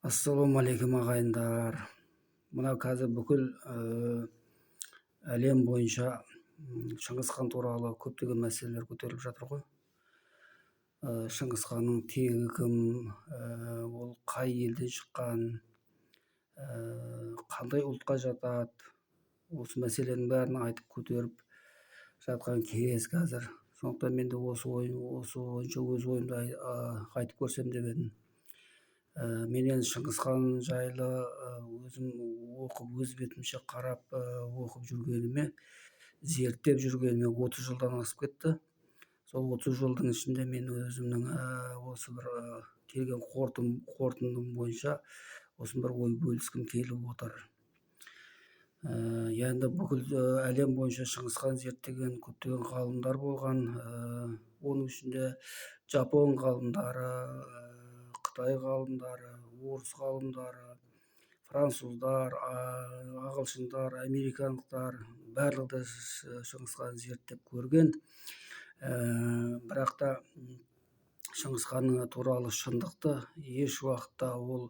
Ассалаумағалейкум ағайындар. Мына қазір бүкіл әлем бойынша Шыңғыс хан туралы көптеген мәселелер көтеріліп жатыр ғой. Шыңғыс ханның тегі кім, ол қай елден шыққан, қандай ұлтқа жатады, осы мәселенің бәрін айтып көтеріп жатқан кез қазір. Сондықтан мен де осы бойынша өз ойымды айтып көрсем деп едім. Мен енді Шыңғыс хан жайлы өзім оқып, өз бетімше қарап оқып жүргеніме, зерттеп жүргеніме 30 жылдан асып кетті. Сол 30 жылдың ішінде мен өзімнің осы бір келген қорытындым бойынша осы бір ой бөліскім келіп отыр. Енді бүкіл әлем бойынша Шыңғыс хан зерттеген көптеген ғалымдар болған. Оның ішінде Жапон ғалымдары, Қытай ғалымдары, орыс ғалымдары, француздар, ағылшындар, американдықтар барлығы да Шыңғыс ханды зерттеп көрген. Бірақ та Шыңғыс хан туралы шындықты еш уақытта ол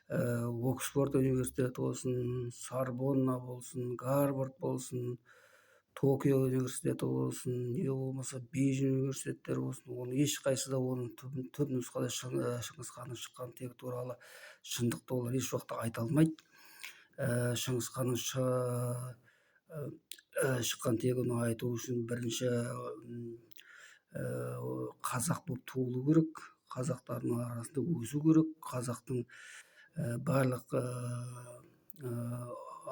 Оксфорд университеті болсын, Сорбонна болсын, Гарвард болсын, Токио университеті болсын, не болмаса Бейжің университеттері болсын, оның ешқайсысы да оның түпнұсқада Шыңғыс ханның шыққан тегі туралы шындықты олар еш уақытта айта алмайды. Шыңғыс ханның шыққан тегін айту үшін бірінші қазақ болып туылу керек, қазақтардың арасында өсу керек, қазақтың барлық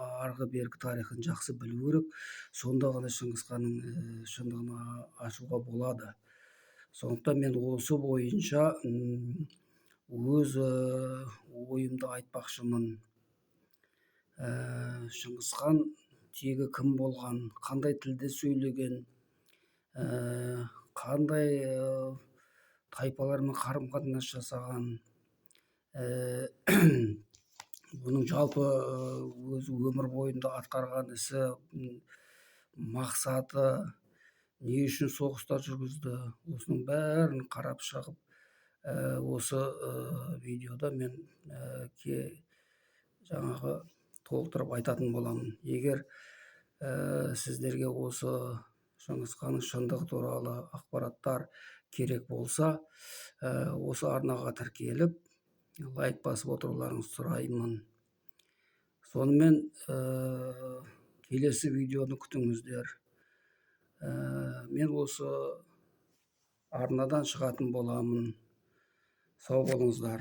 арғы бергі тарихын жақсы білу керек. Сонда ғана Шыңғыс ханның шындығын ашуға болады. Сондықтан мен осы бойынша өз ойымды айтпақшымын. Шыңғыс хан тегі кім болған, қандай тілде сөйлеген, қандай тайпалармен қарым-қатынас жасаған, бұның жалпы өз өмір бойында атқарған ісі, мақсаты, не үшін соғыстар жүргізді, осының бәрін қарап шығып, осы видеода мен жаңағы толықтырып айтатын боламын. Егер сіздерге осы Шыңғыс ханның шындығы туралы ақпараттар керек болса, осы арнаға тіркеліп, лайк басып отыруларыңызды сұраймын. Сонымен келесі видеоны күтіңіздер. Мен осы арнадан шығатын боламын. Сау болыңыздар.